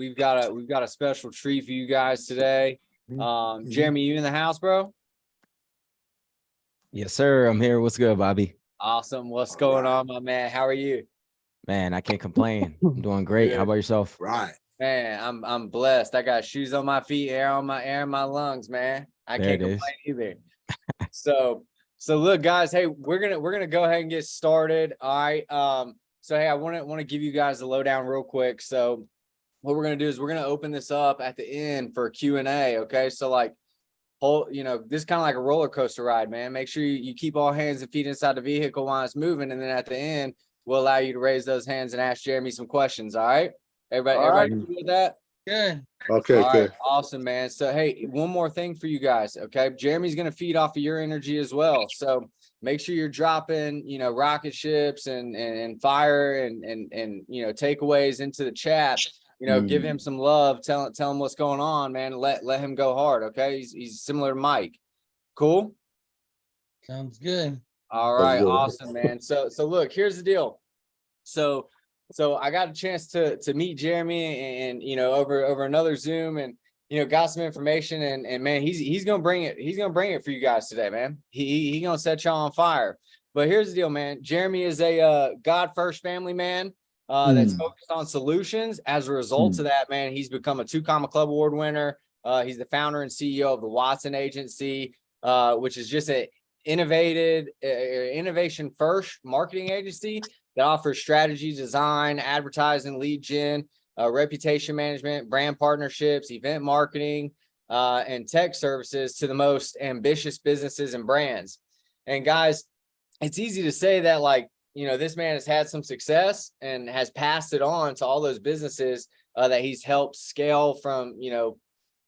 we've got a special treat for you guys today. Jeremy, you in the house, bro? Yes, sir. I'm here. What's good, Bobby? Awesome. What's going on, my man? How are you? Man, I can't complain. I'm doing great. Good. How about yourself? Right. Man, I'm blessed. I got shoes on my feet, air in my lungs, man. I There can't it is. complain either. So look, guys, hey, we're gonna go ahead and get started. All right. So hey, I want to give you guys the lowdown real quick. So what we're gonna do is we're gonna open this up at the end for Q&A. Okay. So like this is kind of like a roller coaster ride, man. Make sure you keep all hands and feet inside the vehicle while it's moving, and then at the end, we'll allow you to raise those hands and ask Jeremy some questions. All right. Everybody good with that? Good. Okay. All Okay. right, awesome, man. So, hey, one more thing for you guys, okay? Jeremy's going to feed off of your energy as well. So make sure you're dropping, rocket ships and fire and takeaways into the chat. Give him some love. Tell him what's going on, man. Let him go hard, okay? He's similar to Mike. Cool? Sounds good. All right, awesome, man. So look, here's the deal. So I got a chance to meet Jeremy and over another Zoom and got some information and man, he's gonna bring it. He's gonna bring it for you guys today, man. He gonna set y'all on fire. But here's the deal, man. Jeremy is a God first family man that's focused on solutions. As a result of that, man, he's become a 2 Comma Club award winner. He's the founder and CEO of the Watson Agency, which is just an innovation first marketing agency that offers strategy, design, advertising, lead gen, reputation management, brand partnerships, event marketing, and tech services to the most ambitious businesses and brands. And guys, it's easy to say that this man has had some success and has passed it on to all those businesses that he's helped scale from,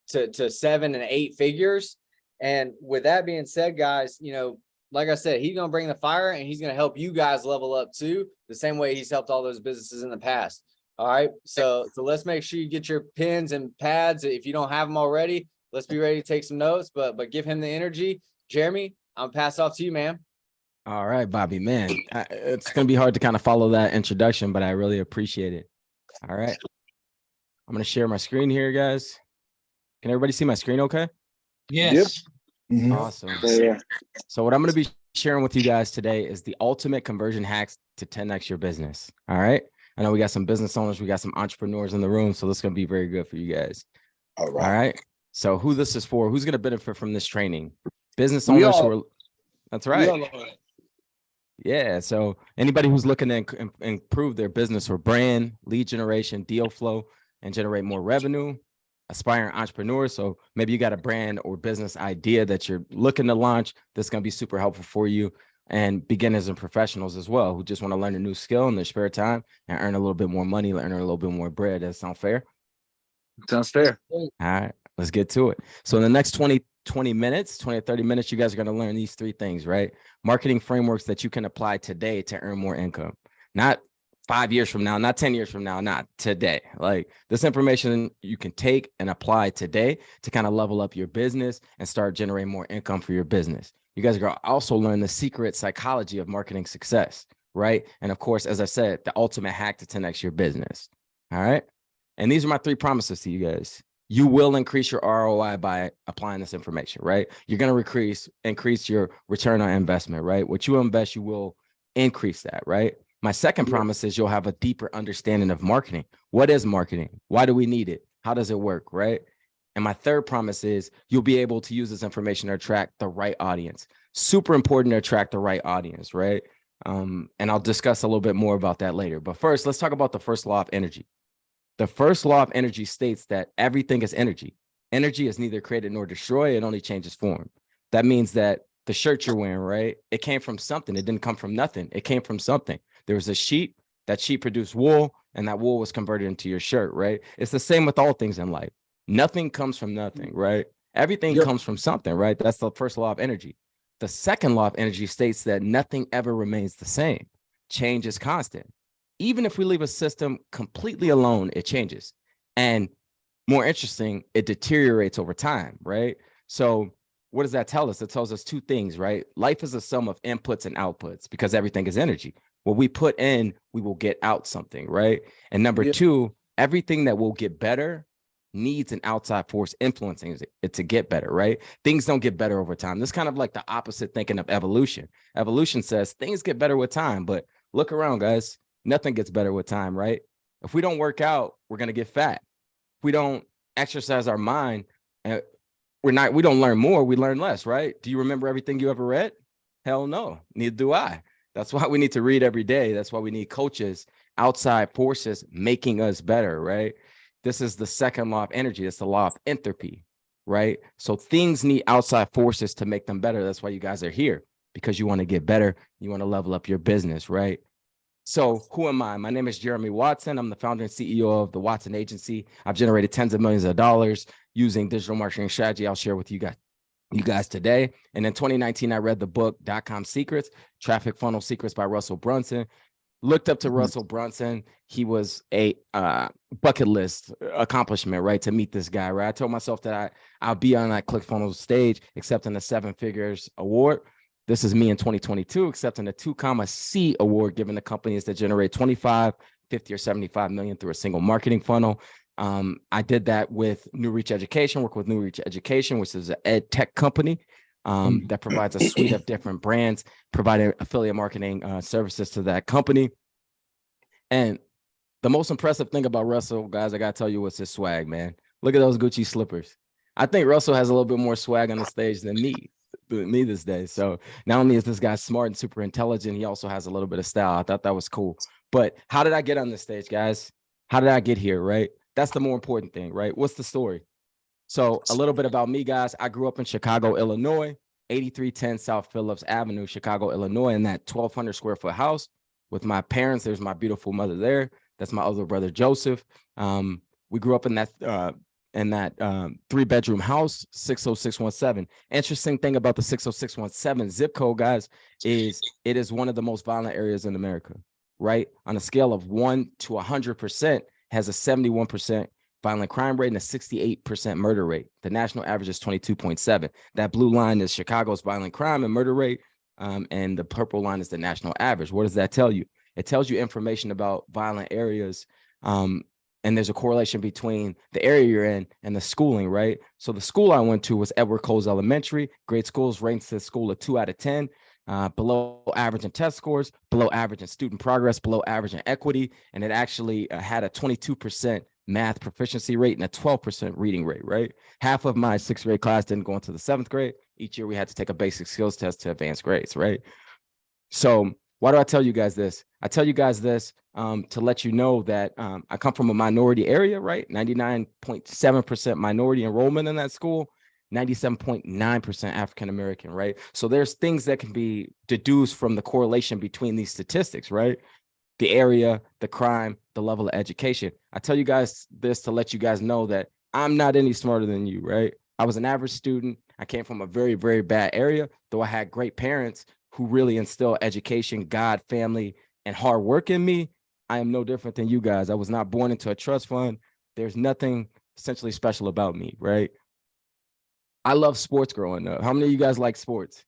to 7 and 8 figures. And with that being said, guys, like I said, he's going to bring the fire and he's going to help you guys level up too, the same way he's helped all those businesses in the past. All right. So let's make sure you get your pens and pads. If you don't have them already, let's be ready to take some notes, but give him the energy. Jeremy, I'm gonna pass off to you, man. All right, Bobby, man. It's going to be hard to kind of follow that introduction, but I really appreciate it. All right. I'm going to share my screen here, guys. Can everybody see my screen okay? Yes. Yep. Awesome. Yeah. So what I'm going to be sharing with you guys today is the ultimate conversion hacks to 10x your business. All right. I know we got some business owners, we got some entrepreneurs in the room, so this is going to be very good for you guys. All right. All right. So who this is for, who's going to benefit from this training? Business owners who are, that's right. Yeah. So anybody who's looking to improve their business or brand, lead generation, deal flow, and generate more revenue, aspiring entrepreneurs. So maybe you got a brand or business idea that you're looking to launch. That's going to be super helpful for you, and beginners and professionals as well, who just want to learn a new skill in their spare time and earn a little bit more money, earn a little bit more bread. Does that sound fair? Sounds fair. All right, let's get to it. So in the next 20 minutes, 20 to 30 minutes, you guys are going to learn these 3 things, right? Marketing frameworks that you can apply today to earn more income, not 5 years from now, not 10 years from now, not today. Like, this information you can take and apply today to kind of level up your business and start generating more income for your business. You guys are going to also learn the secret psychology of marketing success, right? And of course, as I said, the ultimate hack to 10x your business. All right. And these are my 3 promises to you guys. You will increase your ROI by applying this information, right? You're going to increase your return on investment, right? What you invest, you will increase that, right? My second promise is you'll have a deeper understanding of marketing. What is marketing? Why do we need it? How does it work, right? And my third promise is you'll be able to use this information to attract the right audience. Super important to attract the right audience, right? And I'll discuss a little bit more about that later. But first, let's talk about the first law of energy. The first law of energy states that everything is energy. Energy is neither created nor destroyed. It only changes form. That means that the shirt you're wearing, right? It came from something. It didn't come from nothing. It came from something. There was a sheep, that sheep produced wool, and that wool was converted into your shirt, right? It's the same with all things in life. Nothing comes from nothing, right? Everything comes from something, right? That's the first law of energy. The second law of energy states that nothing ever remains the same. Change is constant. Even if we leave a system completely alone, it changes. And more interesting, it deteriorates over time, right? So what does that tell us? It tells us 2 things, right? Life is a sum of inputs and outputs because everything is energy. What we put in, we will get out something, right? And number 2, everything that will get better needs an outside force influencing it to get better, right? Things don't get better over time. This is kind of like the opposite thinking of evolution. Evolution says things get better with time, but look around, guys. Nothing gets better with time, right? If we don't work out, we're going to get fat. If we don't exercise our mind, we don't learn more, we learn less, right? Do you remember everything you ever read? Hell no, neither do I. That's why we need to read every day. That's why we need coaches, outside forces making us better, right? This is the second law of energy. It's the law of entropy, right? So things need outside forces to make them better. That's why you guys are here, because you want to get better. You want to level up your business, right? So who am I? My name is Jeremie Watson. I'm the founder and CEO of the Watson Agency. I've generated tens of millions of dollars using digital marketing strategy. I'll share with you guys today. And in 2019, I read the book .com Secrets, Traffic Funnel Secrets by Russell Brunson. Looked up to Russell Brunson. He was a bucket list accomplishment, right? To meet this guy, right? I told myself that I'll be on that ClickFunnels stage, accepting the 7 figures award. This is me in 2022, accepting the 2C award, given to companies that generate 25, 50, or 75 million through a single marketing funnel. I did that with New Reach Education, work with New Reach Education, which is an ed tech company that provides a suite of different brands, providing affiliate marketing services to that company. And the most impressive thing about Russell, guys, I got to tell you, was his swag, man. Look at those Gucci slippers. I think Russell has a little bit more swag on the stage than me this day. So not only is this guy smart and super intelligent, he also has a little bit of style. I thought that was cool. But how did I get on this stage, guys? How did I get here, right? That's the more important thing, right? What's the story? So a little bit about me, guys. I grew up in Chicago, Illinois, 8310 South Phillips Avenue, Chicago, Illinois, in that 1,200 square foot house with my parents. There's my beautiful mother there. That's my other brother, Joseph. We grew up in that 3-bedroom house, 60617. Interesting thing about the 60617 zip code, guys, is it is one of the most violent areas in America, right? On a scale of 1 to 100%, has a 71% violent crime rate and a 68% murder rate. The national average is 22.7. That blue line is Chicago's violent crime and murder rate, and the purple line is the national average. What does that tell you? It tells you information about violent areas, and there's a correlation between the area you're in and the schooling, right? So the school I went to was Edward Coles Elementary. Grade schools ranked the school a 2 out of 10. Below average in test scores, below average in student progress, below average in equity, and it actually had a 22% math proficiency rate and a 12% reading rate, right? Half of my 6th grade class didn't go into the 7th grade. Each year we had to take a basic skills test to advanced grades, right? So why do I tell you guys this? I tell you guys this to let you know that I come from a minority area, right? 99.7% minority enrollment in that school. 97.9% African-American, right? So there's things that can be deduced from the correlation between these statistics, right? The area, the crime, the level of education. I tell you guys this to let you guys know that I'm not any smarter than you, right? I was an average student. I came from a very, very bad area, though I had great parents who really instill education, God, family, and hard work in me. I am no different than you guys. I was not born into a trust fund. There's nothing essentially special about me, right? I love sports growing up. How many of you guys like sports?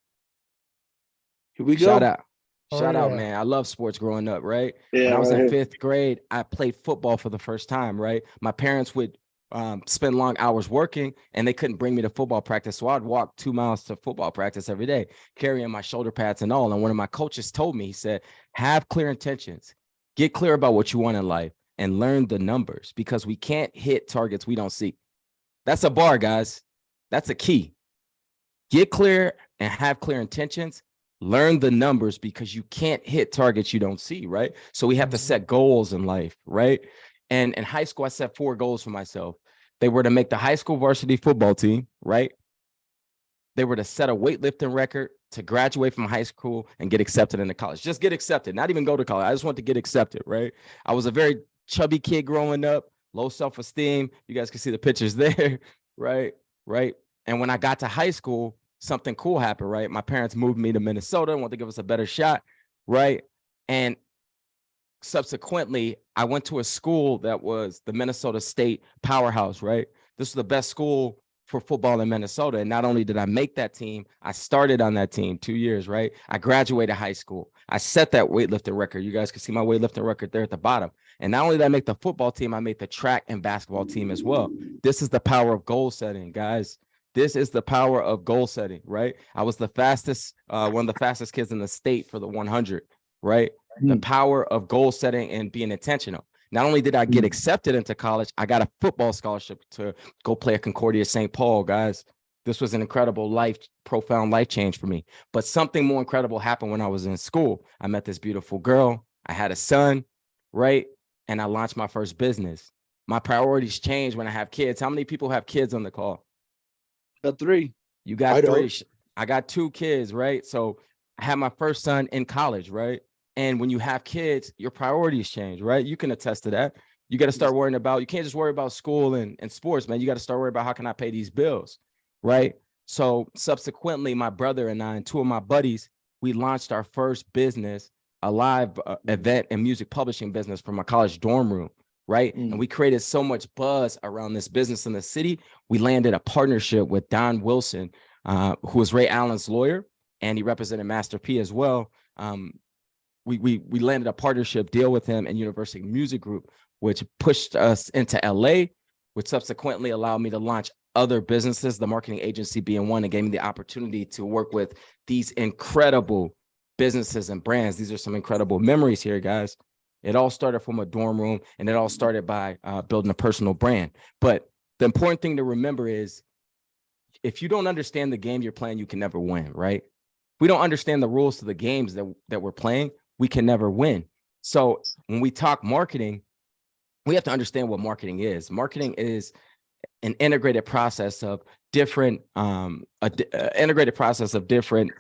Here we go. Shout out. Oh, Shout out, yeah. man. I love sports growing up, right? Yeah, When I was right in here. 5th grade, I played football for the first time, right? My parents would spend long hours working and they couldn't bring me to football practice. So I'd walk 2 miles to football practice every day, carrying my shoulder pads and all. And one of my coaches told me, he said, have clear intentions, get clear about what you want in life and learn the numbers, because we can't hit targets we don't see. That's a bar, guys. That's a key. Get clear and have clear intentions. Learn the numbers, because you can't hit targets you don't see, right? So we have to set goals in life, right? And in high school, I set 4 goals for myself. They were to make the high school varsity football team, right? They were to set a weightlifting record, to graduate from high school and get accepted into college. Just get accepted, not even go to college. I just want to get accepted, right? I was a very chubby kid growing up, low self-esteem. You guys can see the pictures there, right? And when I got to high school, something cool happened, right? My parents moved me to Minnesota and wanted to give us a better shot, right? And subsequently, I went to a school that was the Minnesota State powerhouse, right? This was the best school for football in Minnesota. And not only did I make that team, I started on that team 2 years, right? I graduated high school. I set that weightlifting record. You guys can see my weightlifting record there at the bottom. And not only did I make the football team, I made the track and basketball team as well. This is the power of goal setting, guys. This is the power of goal setting, right? I was the fastest, one of the fastest kids in the state for the 100, right? The power of goal setting and being intentional. Not only did I get accepted into college, I got a football scholarship to go play at Concordia St. Paul, guys. This was an incredible profound life change for me. But something more incredible happened when I was in school. I met this beautiful girl. I had a son, right? And I launched my first business. My priorities changed when I have kids. How many people have kids on the call? Got 3. You got 3. I got 2 kids, right? So I had my first son in college, right? And when you have kids, your priorities change, right? You can attest to that. You got to start worrying about, you can't just worry about school and sports, man. You got to start worrying about how can I pay these bills, right? So subsequently, my brother and I and 2 of my buddies, we launched our first business, a live event and music publishing business from a college dorm room, right? And we created so much buzz around this business in the city. We landed a partnership with Don Wilson, who was Ray Allen's lawyer, and he represented Master P as well. We landed a partnership deal with him and University Music Group, which pushed us into LA, which subsequently allowed me to launch other businesses, the marketing agency being one, and gave me the opportunity to work with these incredible businesses and brands. These are some incredible memories here, guys. It all started from a dorm room, and it all started by building a personal brand. But the important thing to remember is, if you don't understand the game you're playing, you can never win, right? If we don't understand the rules to the games that we're playing, we can never win. So when we talk marketing, we have to understand what marketing is. Marketing is an integrated process of different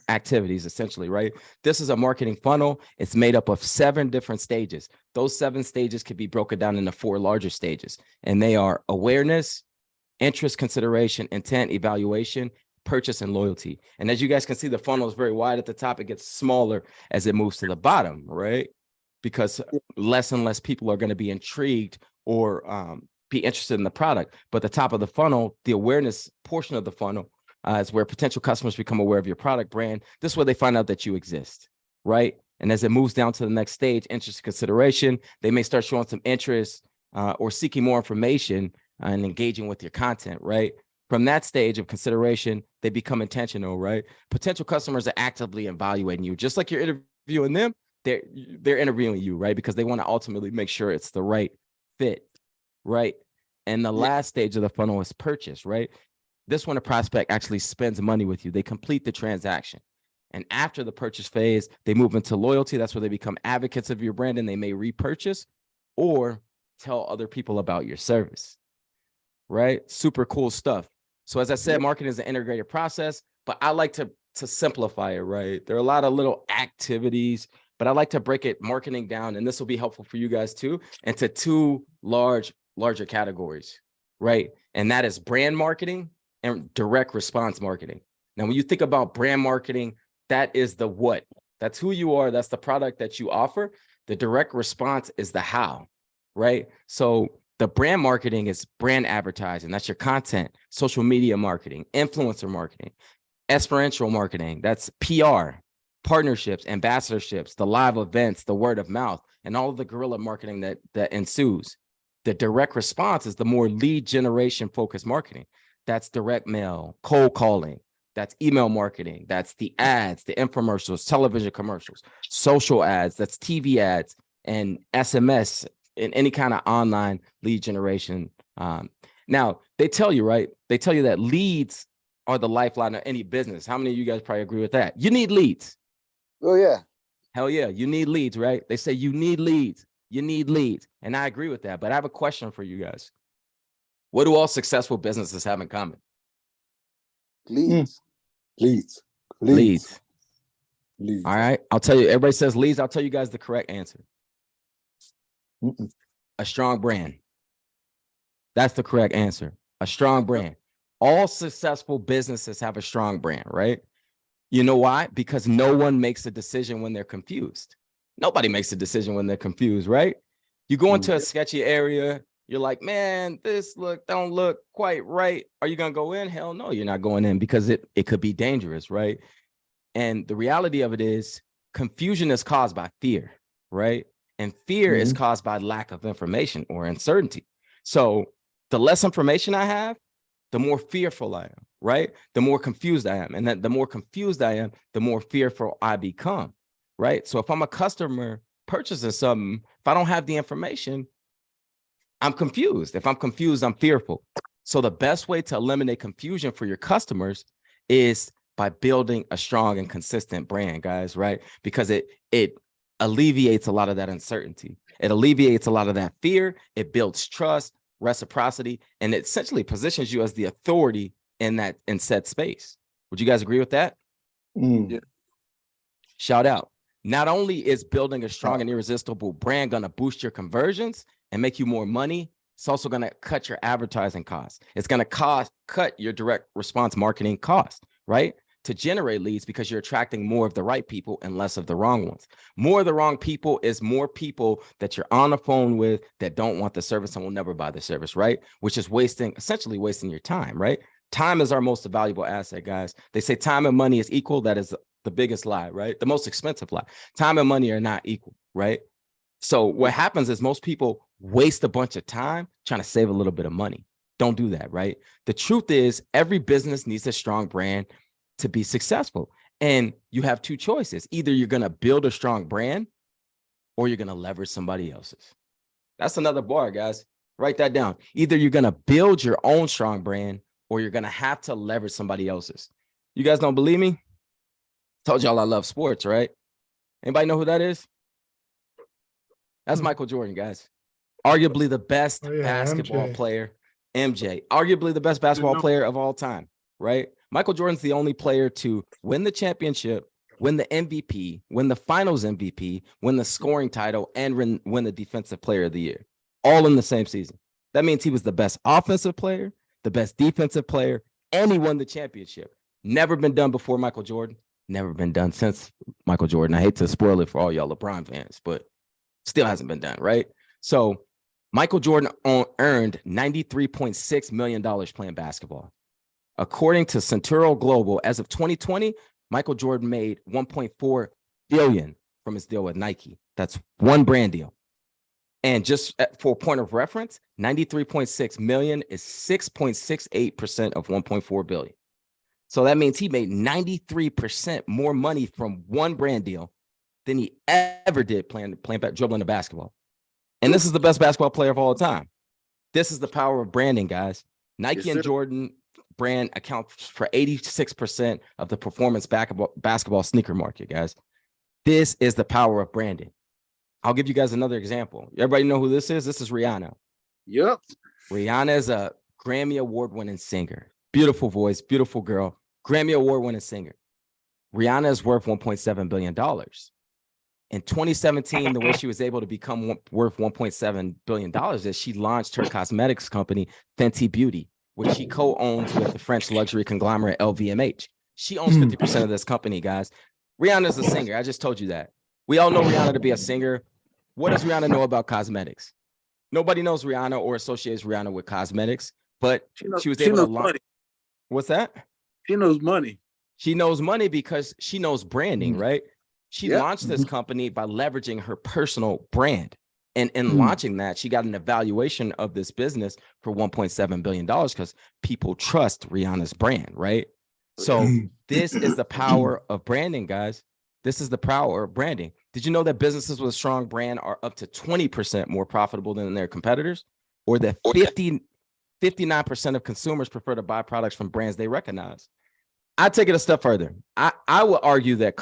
activities, essentially, right? This is a marketing funnel. It's made up of 7 different stages. Those 7 stages can be broken down into 4 larger stages, and they are awareness, interest, consideration, intent, evaluation, purchase, and loyalty. And as you guys can see, the funnel is very wide at the top. It gets smaller as it moves to the bottom, right? Because less and less people are going to be intrigued or be interested in the product. But the top of the funnel, the awareness portion of the funnel, is where potential customers become aware of your product brand. This is where they find out that you exist, right? And as it moves down to the next stage, interest, consideration, they may start showing some interest or seeking more information and engaging with your content, right? From that stage of consideration, they become intentional, right? Potential customers are actively evaluating you. Just like you're interviewing them, they're interviewing you, right? Because they want to ultimately make sure it's the right fit, right? And the last stage of the funnel is purchase, right? This one, a prospect actually spends money with you. They complete the transaction. And after the purchase phase, they move into loyalty. That's where they become advocates of your brand, and they may repurchase or tell other people about your service, right? Super cool stuff. So as I said, marketing is an integrated process, but I like to simplify it, right? There are a lot of little activities, but I like to break marketing down, and this will be helpful for you guys too, into 2 larger categories, right? And that is brand marketing and direct response marketing. Now, when you think about brand marketing, that is the what. That's who you are. That's the product that you offer. The direct response is the how, right? So the brand marketing is brand advertising. That's your content, social media marketing, influencer marketing, experiential marketing. That's PR, partnerships, ambassadorships, the live events, the word of mouth, and all of the guerrilla marketing that ensues. The direct response is the more lead generation focused marketing. That's direct mail, cold calling. That's email marketing. That's the ads, the infomercials, television commercials, social ads. That's TV ads and SMS and any kind of online lead generation. Now, they tell you, right? They tell you that leads are the lifeline of any business. How many of you guys probably agree with that? You need leads. Oh, yeah. Hell yeah, you need leads, right? They say you need leads. You need leads. And I agree with that. But I have a question for you guys. What do all successful businesses have in common? Leads. Leads. Leads. Leads. All right. I'll tell you, everybody says leads. I'll tell you guys the correct answer. A strong brand. That's the correct answer. A strong brand. All successful businesses have a strong brand, right? You know why? Because no one makes a decision when they're confused. Nobody makes a decision when they're confused, right? You go into a sketchy area, you're like, man, this don't look quite right. Are you gonna go in? Hell no, you're not going in, because it could be dangerous, right? And the reality of it is, confusion is caused by fear, right? And fear is caused by lack of information or uncertainty. So the less information I have, the more fearful I am, right? The more confused I am. And then the more confused I am, the more fearful I become, right? So if I'm a customer purchasing something, if I don't have the information, I'm confused. If I'm confused, I'm fearful. So the best way to eliminate confusion for your customers is by building a strong and consistent brand, guys, right? Because it alleviates a lot of that uncertainty. It alleviates a lot of that fear. It builds trust, reciprocity, and it essentially positions you as the authority in said space. Would you guys agree with that? Yeah. Shout out. Not only is building a strong and irresistible brand going to boost your conversions and make you more money, it's also going to cut your advertising costs. It's going to cut your direct response marketing cost, right? To generate leads, because you're attracting more of the right people and less of the wrong ones. More of the wrong people is more people that you're on the phone with that don't want the service and will never buy the service, right? Which is essentially wasting your time, right? Time is our most valuable asset, guys. They say time and money is equal. That is the biggest lie, right? The most expensive lie. Time and money are not equal, right? So what happens is most people waste a bunch of time trying to save a little bit of money. Don't do that, right? The truth is every business needs a strong brand to be successful. And you have two choices. Either you're going to build a strong brand or you're going to leverage somebody else's. That's another bar, guys. Write that down. Either you're going to build your own strong brand or you're going to have to leverage somebody else's. You guys don't believe me? Told y'all I love sports, right? Anybody know who that is? That's Michael Jordan, guys. Arguably the best basketball player. MJ. Arguably the best basketball player of all time, right? Michael Jordan's the only player to win the championship, win the MVP, win the finals MVP, win the scoring title, and win the defensive player of the year, all in the same season. That means he was the best offensive player, the best defensive player, and he won the championship. Never been done before Michael Jordan. Never been done since Michael Jordan. I hate to spoil it for all y'all LeBron fans, but still hasn't been done, right? So Michael Jordan earned $93.6 million playing basketball. According to Centuro Global, as of 2020, Michael Jordan made $1.4 billion from his deal with Nike. That's one brand deal. And just for a point of reference, 93.6 million is 6.68% of 1.4 billion. So that means he made 93% more money from one brand deal than he ever did dribbling the basketball. And this is the best basketball player of all time. This is the power of branding, guys. Nike and Jordan brand accounts for 86% of the performance basketball sneaker market, guys. This is the power of branding. I'll give you guys another example. Everybody know who this is? This is Rihanna. Yep. Rihanna is a Grammy award-winning singer. Beautiful voice, beautiful girl, Grammy award-winning singer. Rihanna is worth $1.7 billion. In 2017, the way she was able to become worth $1.7 billion is she launched her cosmetics company, Fenty Beauty, which she co-owns with the French luxury conglomerate LVMH. She owns 50% of this company, guys. Rihanna's a singer. I just told you that. We all know Rihanna to be a singer. What does Rihanna know about cosmetics? Nobody knows Rihanna or associates Rihanna with cosmetics, but she was able to launch. What's that? She knows money. She knows money because she knows branding, right? She launched this company by leveraging her personal brand. And in launching that, she got an evaluation of this business for $1.7 billion because people trust Rihanna's brand, right? So this is the power of branding, guys. This is the power of branding. Did you know that businesses with a strong brand are up to 20% more profitable than their competitors? Or that 59% of consumers prefer to buy products from brands they recognize? I take it a step further. I will argue that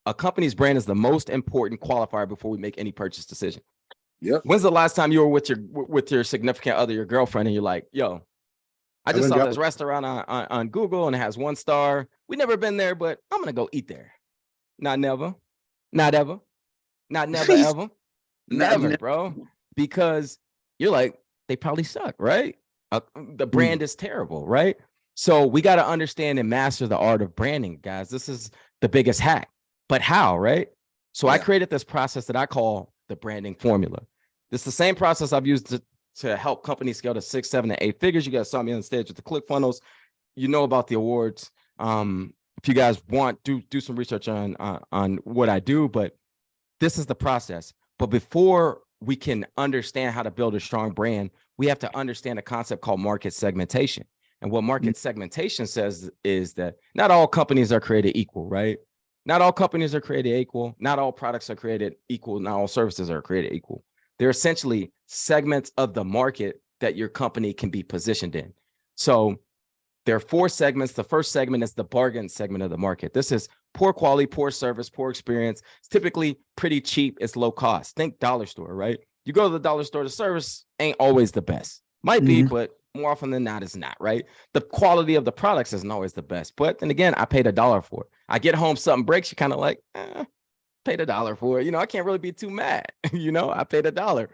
a company's brand is the most important qualifier before we make any purchase decision. Yep. When's the last time you were with your significant other, your girlfriend, and you're like, yo, I just saw this restaurant on Google and it has 1 star. We never been there, but I'm gonna go eat there. Not never, not ever, not never, ever, never, bro. Because you're like, they probably suck, right? The brand is terrible, right? So we got to understand and master the art of branding, guys. This is the biggest hack. But how, right? So I created this process that I call the branding formula. This is the same process I've used to help companies scale to 6, 7, and 8 figures. You guys saw me on stage with the ClickFunnels. You know about the awards. if you guys want, do some research on what I do, but this is the process. But before we can understand how to build a strong brand, we have to understand a concept called market segmentation. And what market segmentation says is that not all companies are created equal, right? Not all companies are created equal. Not all products are created equal. Not all services are created equal. They're essentially segments of the market that your company can be positioned in. So there are 4 segments. The first segment is the bargain segment of the market. This is poor quality, poor service, poor experience. It's typically pretty cheap. It's low cost. Think dollar store, right? You go to the dollar store, the service ain't always the best. Might be, but more often than not, it's not, right? The quality of the products isn't always the best. But then again, I paid $1 for it. I get home, something breaks, you're kind of like, paid $1 for it. You know, I can't really be too mad. You know, I paid $1.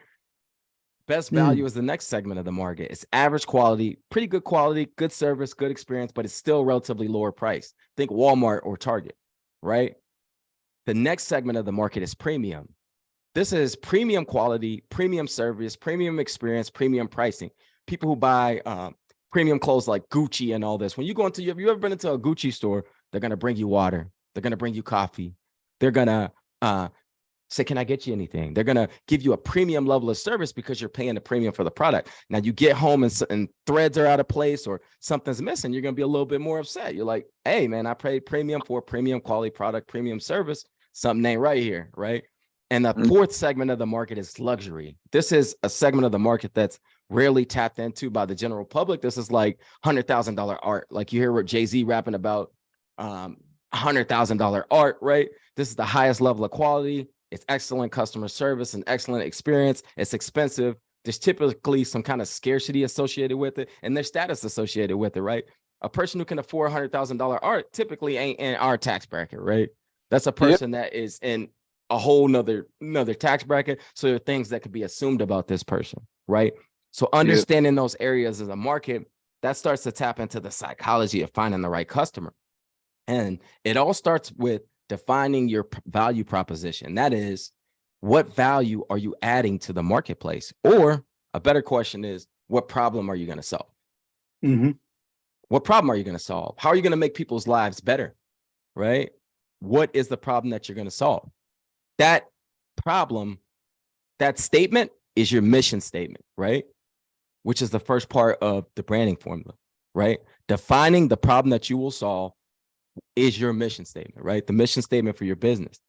Best value is the next segment of the market. It's average quality, pretty good quality, good service, good experience, but it's still relatively lower price. Think Walmart or Target, right? The next segment of the market is premium. This is premium quality, premium service, premium experience, premium pricing. People who buy premium clothes like Gucci and all this. When you go into, have you ever been into a Gucci store? They're going to bring you water. They're going to bring you coffee. They're going to say, can I get you anything? They're going to give you a premium level of service because you're paying a premium for the product. Now you get home and threads are out of place or something's missing. You're going to be a little bit more upset. You're like, hey man, I paid premium for a premium quality product, premium service. Something ain't right here, right? And the 4th segment of the market is luxury. This is a segment of the market that's rarely tapped into by the general public. This is like $100,000 art. Like you hear what Jay-Z rapping about $100,000 art, right? This is the highest level of quality. It's excellent customer service and excellent experience. It's expensive. There's typically some kind of scarcity associated with it and there's status associated with it, right? A person who can afford $100,000 art typically ain't in our tax bracket, right? That's a person that is in a whole nother tax bracket. So there are things that could be assumed about this person, right? So understanding those areas of the market, that starts to tap into the psychology of finding the right customer. And it all starts with defining your value proposition. That is, what value are you adding to the marketplace? Or a better question is, what problem are you going to solve? What problem are you going to solve? How are you going to make people's lives better, right? What is the problem that you're going to solve? That problem, that statement is your mission statement, right? Which is the first part of the branding formula, right? Defining the problem that you will solve is your mission statement, right? The mission statement for your business.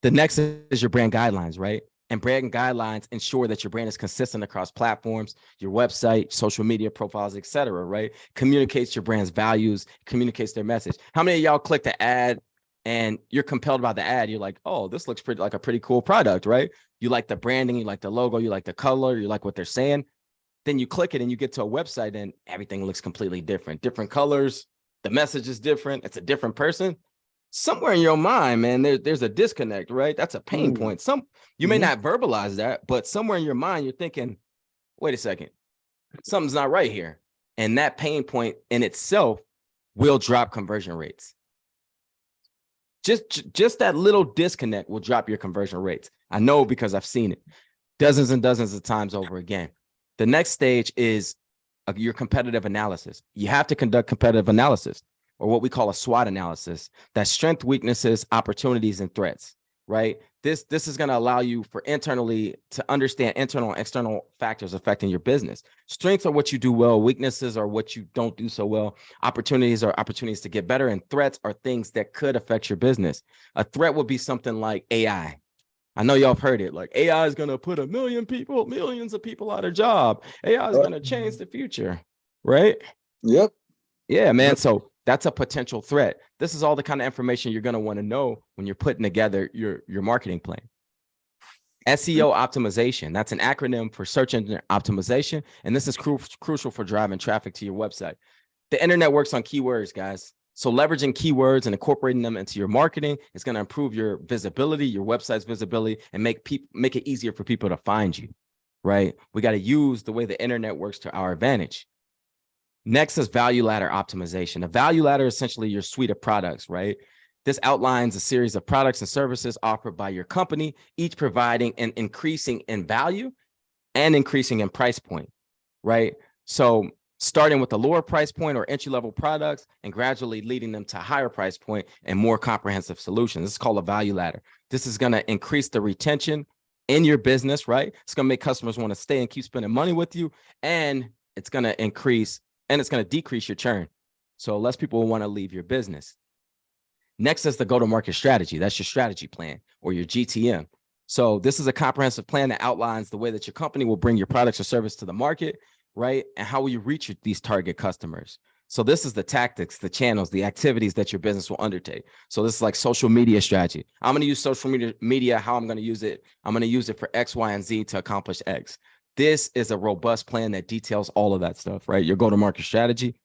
The next is your brand guidelines, right? And brand guidelines ensure that your brand is consistent across platforms, your website, social media profiles, et cetera, right? Communicates your brand's values, communicates their message. How many of y'all click the ad and you're compelled by the ad? You're like, oh, this looks pretty like a pretty cool product, right? You like the branding, you like the logo, you like the color, you like what they're saying. Then you click it and you get to a website and everything looks completely different. Different colors, the message is different, it's a different person. Somewhere in your mind, man, there's a disconnect, right? That's a pain point. You may not verbalize that, but somewhere in your mind, you're thinking, wait a second, something's not right here. And that pain point in itself will drop conversion rates. Just that little disconnect will drop your conversion rates. I know because I've seen it dozens and dozens of times over again. The next stage is your competitive analysis. You have to conduct competitive analysis, or what we call a SWOT analysis. That's strength, weaknesses, opportunities, and threats, right? This is going to allow you for internally to understand internal and external factors affecting your business. Strengths are what you do well. Weaknesses are what you don't do so well. Opportunities are opportunities to get better. And threats are things that could affect your business. A threat would be something like AI. I know y'all have heard it. Like AI is going to put millions of people out of job. AI is going to change the future, right? Yep. Yeah, man. So that's a potential threat. This is all the kind of information you're going to want to know when you're putting together your marketing plan. SEO optimization. That's an acronym for search engine optimization. And this is crucial for driving traffic to your website. The internet works on keywords, guys. So leveraging keywords and incorporating them into your marketing is going to improve your visibility, your website's visibility, and make it easier for people to find you, right? We got to use the way the internet works to our advantage. Next is value ladder optimization. A value ladder is essentially your suite of products, right? This outlines a series of products and services offered by your company, each providing and increasing in value and increasing in price point, right? So starting with a lower price point or entry-level products and gradually leading them to a higher price point and more comprehensive solutions. This is called a value ladder. This is going to increase the retention in your business, right? It's going to make customers want to stay and keep spending money with you. And it's going to increase and it's going to decrease your churn. So less people will want to leave your business. Next is the go-to-market strategy. That's your strategy plan or your GTM. So this is a comprehensive plan that outlines the way that your company will bring your products or service to the market, right? And how will you reach these target customers? So this is the tactics, the channels, the activities that your business will undertake. So this is like social media strategy. I'm going to use social media, how I'm going to use it. I'm going to use it for X, Y, and Z to accomplish X. This is a robust plan that details all of that stuff, right? Your go-to-market strategy,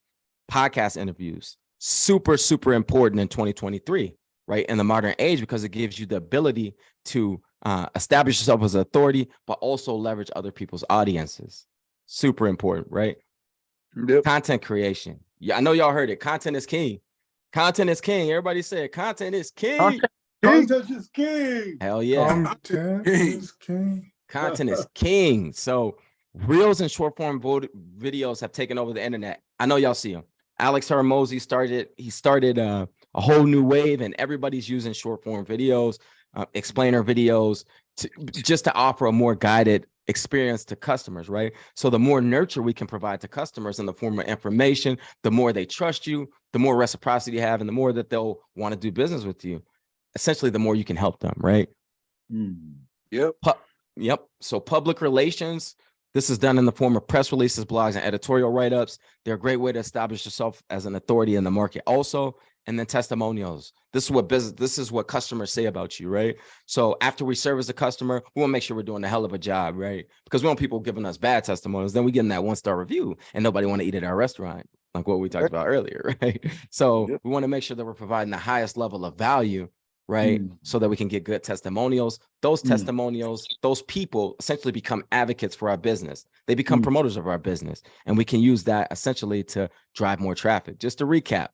podcast interviews, super, super important in 2023, right? In the modern age, because it gives you the ability to establish yourself as an authority, but also leverage other people's audiences. Super important, right? Yep. Content creation. Yeah, I know y'all heard it. Content is king. Content is king. Everybody say it. Content is king. Content is king. Hell yeah. Content is king. Content is king. So reels and short form videos have taken over the internet. I know y'all see them. Alex Hormozy started a whole new wave, and everybody's using short form videos, explainer videos, just to offer a more guided experience to customers, right? So the more nurture we can provide to customers in the form of information, the more they trust you, the more reciprocity you have, and the more that they'll want to do business with you. Essentially, the more you can help them, right? Yep. Yep. So public relations, this is done in the form of press releases, blogs, and editorial write-ups. They're a great way to establish yourself as an authority in the market also. And then testimonials. This is what customers say about you, right? So after we service a customer, we want to make sure we're doing a hell of a job, right? Because we want people giving us bad testimonials. Then we get in that 1-star review and nobody want to eat at our restaurant, like what we talked about earlier, right? So we want to make sure that we're providing the highest level of value, right? So that we can get good testimonials. Those testimonials, those people essentially become advocates for our business. They become promoters of our business. And we can use that essentially to drive more traffic. Just to recap,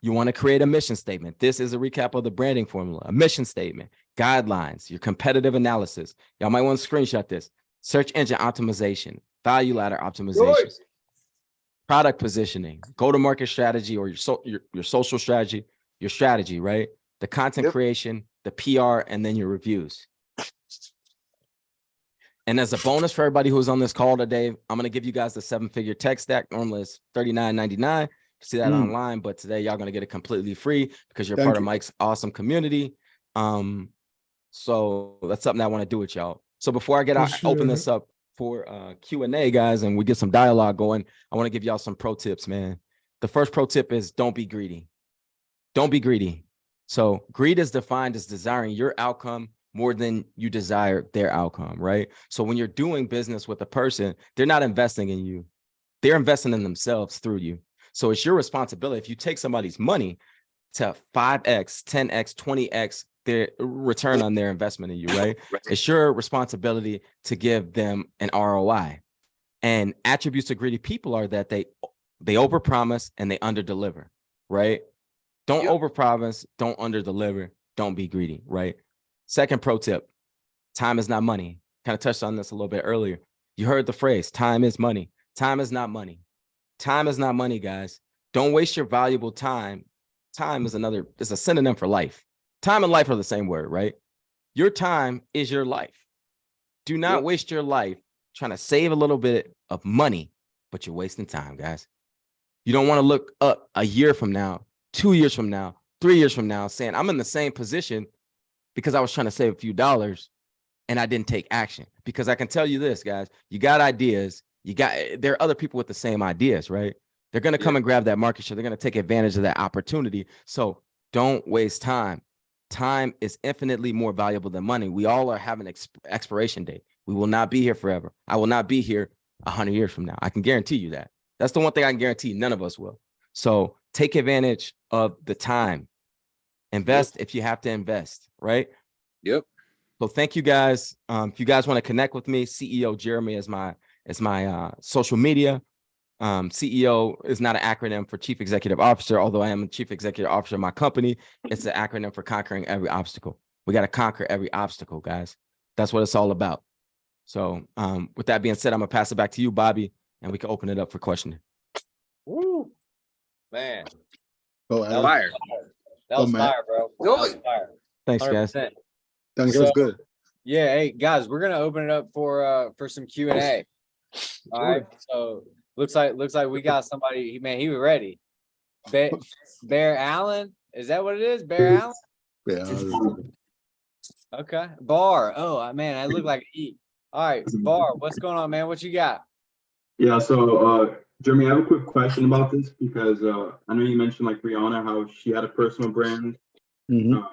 you want to create a mission statement. This is a recap of the branding formula, a mission statement, guidelines, your competitive analysis. Y'all might want to screenshot this. Search engine optimization, value ladder optimization, product positioning, go-to-market strategy, or your social strategy, your strategy, right? The content creation, the PR, and then your reviews. And as a bonus for everybody who's on this call today, I'm going to give you guys the 7-figure tech stack. Normally it's $39.99. See that online, but today y'all going to get it completely free because you're part of Mike's awesome community. So that's something I want to do with y'all. So before I open this up for Q&A, guys, and we get some dialogue going, I want to give y'all some pro tips, man. The first pro tip is don't be greedy. Don't be greedy. So greed is defined as desiring your outcome more than you desire their outcome, right? So when you're doing business with a person, they're not investing in you. They're investing in themselves through you. So it's your responsibility. If you take somebody's money to 5x, 10x, 20x their return on their investment in you, right? It's your responsibility to give them an ROI. And attributes of greedy people are that they overpromise and they underdeliver, right? Don't overpromise, don't underdeliver, don't be greedy, right? Second pro tip, time is not money. Kind of touched on this a little bit earlier. You heard the phrase, time is money. Time is not money. Time is not money, guys. Don't waste your valuable time. Time is a synonym for life. Time and life are the same word, right? Your time is your life. Do not waste your life trying to save a little bit of money, but you're wasting time, guys. You don't want to look up a year from now, 2 years from now, 3 years from now, saying I'm in the same position because I was trying to save a few dollars and I didn't take action. Because I can tell you this, guys, you got ideas. There are other people with the same ideas, right? They're going to come and grab that market share. They're going to take advantage of that opportunity. So don't waste time. Time is infinitely more valuable than money. We all are having an expiration date. We will not be here forever. I will not be here 100 years from now. I can guarantee you that. That's the one thing I can guarantee. None of us will. So take advantage of the time. Invest if you have to invest, right? Yep. So thank you guys. If you guys want to connect with me, CEO Jeremie is my social media. CEO is not an acronym for Chief Executive Officer, although I am a Chief Executive Officer of my company. It's an acronym for conquering every obstacle. We got to conquer every obstacle, guys. That's what it's all about. So with that being said, I'm going to pass it back to you, Bobby, and we can open it up for questioning. Woo, man. Oh, That was fire. That was Oh, man. fire, bro. That was fire. Thanks, guys. 100%. Thanks, So- that's good. Yeah, hey guys, we're gonna open it up for some Q&A. All right. So looks like we got somebody. Man, he was ready. Bear Allen, is that what it is? Bear Allen? Yeah. Okay. Bar. Oh man, I look like an E. All right, Bar. What's going on, man? What you got? Yeah, so Jeremy, I have a quick question about this because I know you mentioned like Rihanna, how she had a personal brand Mhm.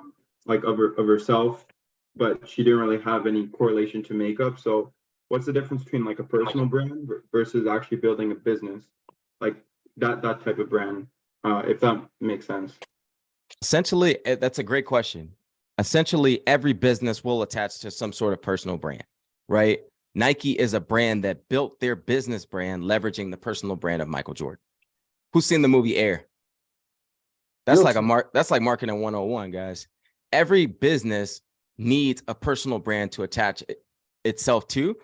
like of herself, but she didn't really have any correlation to makeup. So what's the difference between like a personal brand versus actually building a business, like that type of brand, if that makes sense? Essentially, that's a great question. Essentially, every business will attach to some sort of personal brand, right? Nike is a brand that built their business brand leveraging the personal brand of Michael Jordan. Who's seen the movie Air? That's like that's like marketing 101, guys. Every business needs a personal brand to attach itself to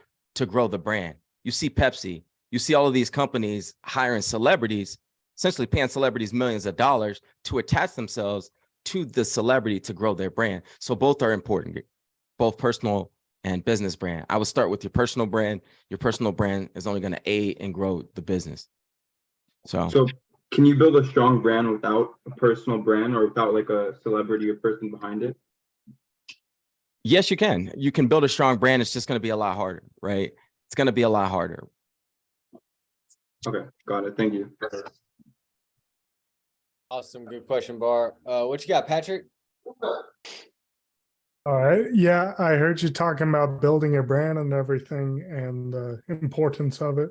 grow the brand. You see Pepsi, you see all of these companies hiring celebrities, essentially paying celebrities millions of dollars to attach themselves to the celebrity to grow their brand. So both are important, both personal and business brand. I would start with your personal brand. Your personal brand is only going to aid and grow the business. So Can you build a strong brand without a personal brand or without like a celebrity or person behind it? yes, you can. You can build a strong brand. It's just going to be a lot harder, right? It's going to be a lot harder. Okay, got it. Thank you. Awesome, good question, Bar. What you got, Patrick? All right. Yeah, I heard you talking about building a brand and everything and the importance of it.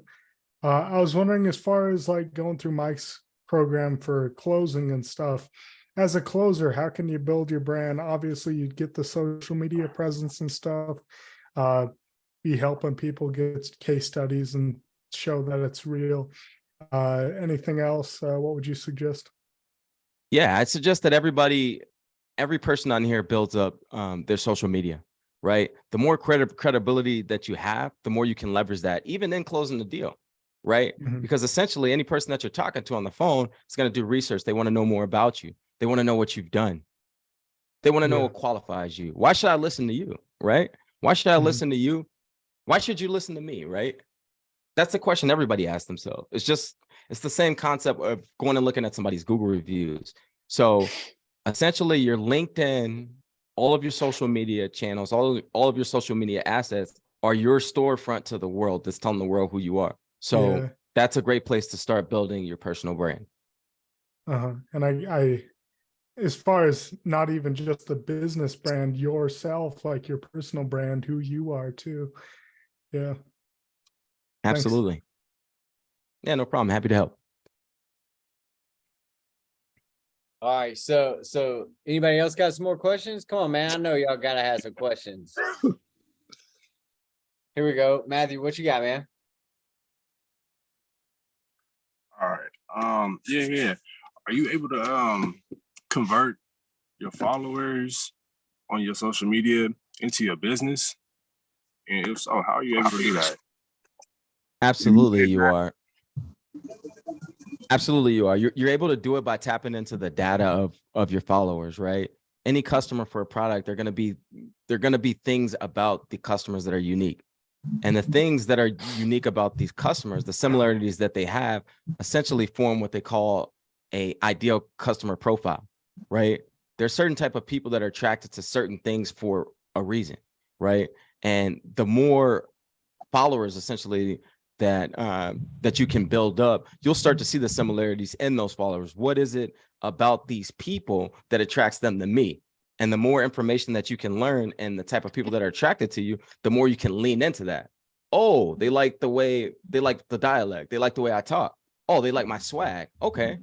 I was wondering, as far as like going through Mike's program for closing and stuff, as a closer, how can you build your brand? Obviously, you'd get the social media presence and stuff, be helping people get case studies and show that it's real. Anything else? What would you suggest? Yeah, I suggest that every person on here builds up their social media, right? The more credibility that you have, the more you can leverage that, even in closing the deal, right? Mhm. Because essentially any person that you're talking to on the phone is going to do research. They want to know more about you. They want to know what you've done. They want to know Yeah. what qualifies you. Why should I listen to you, right? Why should I Mhm. listen to you? Why should you listen to me, right? That's the question everybody asks themselves. It's the same concept of going and looking at somebody's Google reviews. So essentially your LinkedIn, all of your social media channels, all of your social media assets are your storefront to the world that's telling the world who you are. So Yeah. that's a great place to start building your personal brand. And I, as far as not even just the business brand, yourself, like your personal brand, who you are too. Yeah. Thanks. Absolutely. Yeah, no problem. Happy to help. All right, so anybody else got some more questions? Come on, man. I know y'all gotta have some questions. Here we go. Matthew, what you got, man? All right. Yeah. Are you able to convert your followers on your social media into your business? And if so, how are you able to do that? Absolutely, you are. Absolutely, you are. You're able to do it by tapping into the data of your followers, right? Any customer for a product, they're gonna be things about the customers that are unique. And the things that are unique about these customers, the similarities that they have, essentially form what they call a ideal customer profile, right? There's certain type of people that are attracted to certain things for a reason, right? And the more followers essentially that you can build up, you'll start to see the similarities in those followers. What is it about these people that attracts them to me? And the more information that you can learn and the type of people that are attracted to you, the more you can lean into that. Oh, they like the dialect. They like the way I talk. Oh, they like my swag. Okay.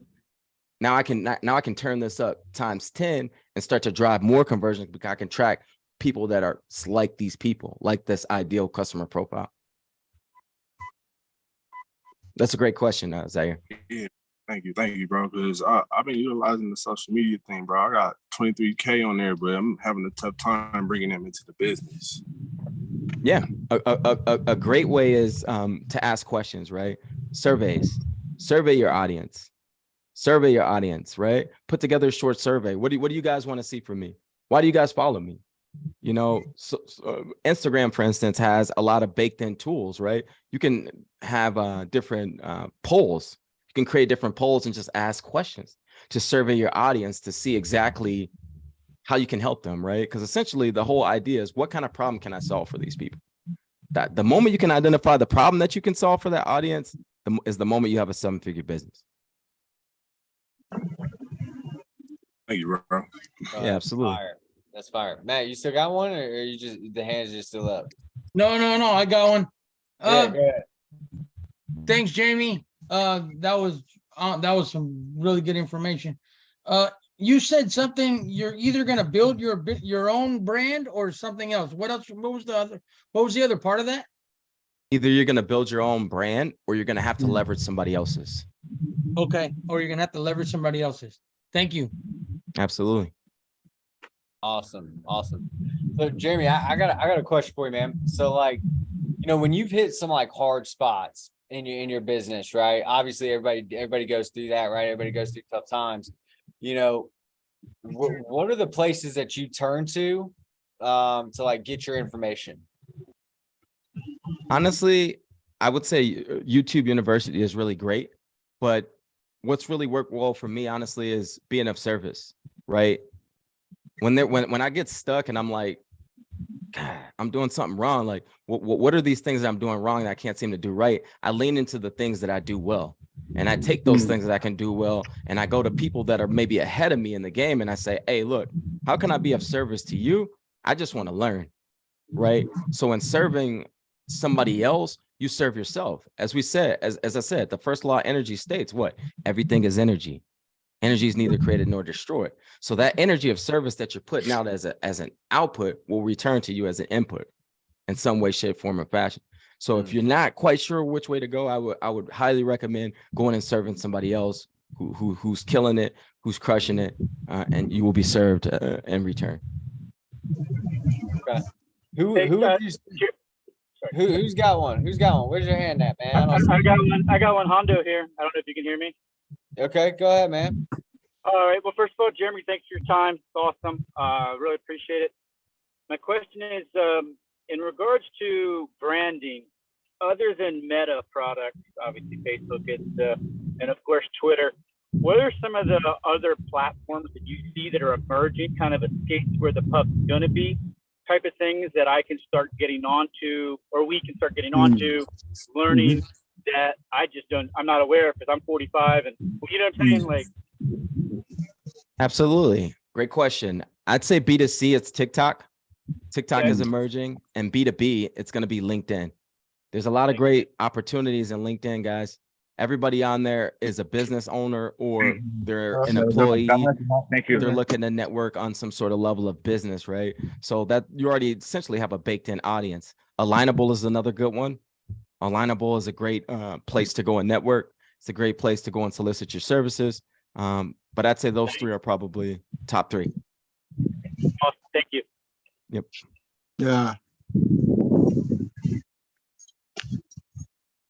Now I can turn this up times 10 and start to drive more conversions because I can track people that are like these people, like this ideal customer profile. That's a great question, Zaire. Yeah. Thank you, bro. Because I've been utilizing the social media thing, bro. I got 23K on there, but I'm having a tough time bringing them into the business. Yeah, a great way is to ask questions, right? surveys. Survey your audience. Survey your audience, right? Put together a short survey. What do you guys want to see from me? Why do you guys follow me? You know, Instagram, for instance, has a lot of baked in tools, right? You can have different polls. You can create different polls and just ask questions to survey your audience to see exactly how you can help them, right? Because essentially the whole idea is, what kind of problem can I solve for these people? That the moment you can identify the problem that you can solve for that audience is the moment you have a 7-figure business. Thank you, bro. Yeah, absolutely. Fire. That's fire. Matt, you still got one, or you just the hands just still up? No, I got one. Yeah, go ahead. Thanks, Jamie. That was some really good information. You said something, you're either going to build your own brand or something else. What else? What was the other part of that? Either you're going to build your own brand or you're going to have to leverage somebody else's. Okay. Or you're going to have to leverage somebody else's. Thank you. Absolutely. Awesome. So Jeremy, I got a question for you, man. So like, you know, when you've hit some like hard spots in your business, right? Obviously everybody goes through that, right? Everybody goes through tough times. You know, what are the places that you turn to like get your information? Honestly, I would say YouTube University is really great, but what's really worked well for me, honestly, is being of service, right? When I get stuck and I'm like, God, I'm doing something wrong. Like, what are these things that I'm doing wrong that I can't seem to do right? I lean into the things that I do well, and I take those things that I can do well, and I go to people that are maybe ahead of me in the game, and I say, hey, look, how can I be of service to you? I just want to learn, right? So in serving somebody else, you serve yourself. As we said, as I said, the first law of energy states what? Everything is energy. Energy is neither created nor destroyed. So that energy of service that you're putting out as an output will return to you as an input in some way, shape, form, or fashion. So if you're not quite sure which way to go, I would highly recommend going and serving somebody else who's killing it, who's crushing it, and you will be served in return. Okay. Who's got one? Where's your hand at, man? I got one. Hondo here. I don't know if you can hear me. Okay, go ahead, man. All right. Well, first of all, Jeremy, thanks for your time. It's awesome. Really appreciate it. My question is, in regards to branding, other than Meta products, obviously Facebook and of course Twitter, what are some of the other platforms that you see that are emerging, kind of a skate where the puck's gonna be, type of things that I can start getting onto, or we can start getting onto, learning that I'm not aware of because I'm 45 and you know what I'm saying? Like, absolutely. Great question. I'd say B2C, it's TikTok. TikTok is emerging, and B2B, it's going to be LinkedIn. There's a lot of great opportunities in LinkedIn, guys. Everybody on there is a business owner or they're an employee. They're looking to network on some sort of level of business, right? So that you already essentially have a baked in audience. Alignable is another good one. Alignable is a great place to go and network. It's a great place to go and solicit your services. But I'd say those three are probably top three. Awesome. Thank you. Yep. Yeah.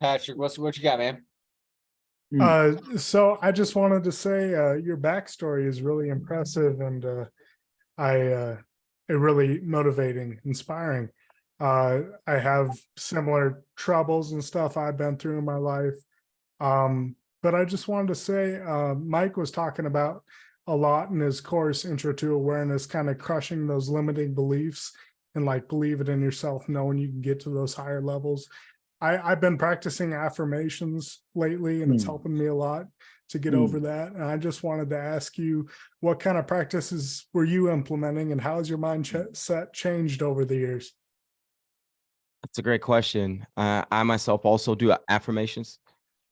Patrick, what you got, man? So I just wanted to say your backstory is really impressive and really motivating, inspiring. I have similar troubles and stuff I've been through in my life. But I just wanted to say, Mike was talking about a lot in his course, Intro to Awareness, kind of crushing those limiting beliefs and like believe it in yourself, knowing you can get to those higher levels. I've been practicing affirmations lately, and it's helping me a lot to get over that. And I just wanted to ask you, what kind of practices were you implementing, and how has your mindset changed over the years? That's a great question. I myself also do affirmations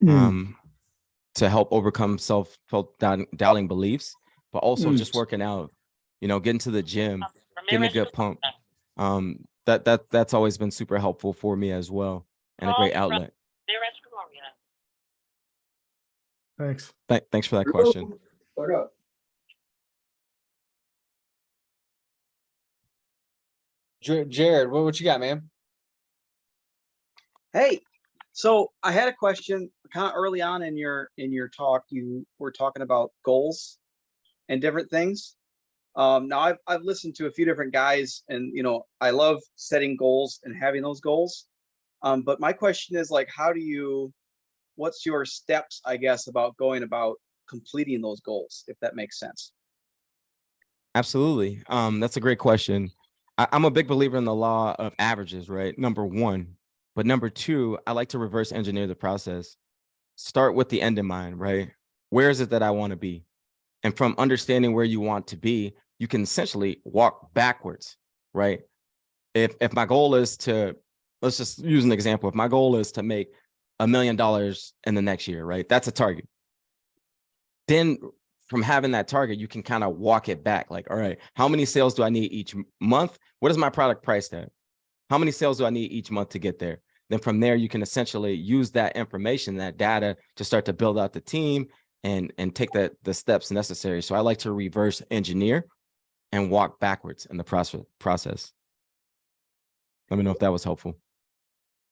to help overcome self-doubting beliefs, but also just working out, getting to the gym, getting a good pump. That's always been super helpful for me as well, and a great outlet. Thanks. Thanks for that question. Jared, what you got, man? Hey, so I had a question. kind of early on in your talk, you were talking about goals and different things. Now I've listened to a few different guys, and I love setting goals and having those goals. But my question is, like, what's your steps, I guess, about going about completing those goals, if that makes sense? Absolutely. That's a great question. I'm a big believer in the law of averages, right? Number one. But number two, I like to reverse engineer the process. Start with the end in mind, right? Where is it that I want to be? And from understanding where you want to be, you can essentially walk backwards, right? If my goal is to, let's just use an example. If my goal is to make $1 million in the next year, right? That's a target. Then from having that target, you can kind of walk it back. Like, all right, how many sales do I need each month? What is my product priced at? How many sales do I need each month to get there? Then from there, you can essentially use that information, that data, to start to build out the team and take the steps necessary. So I like to reverse engineer and walk backwards in the process. Let me know if that was helpful.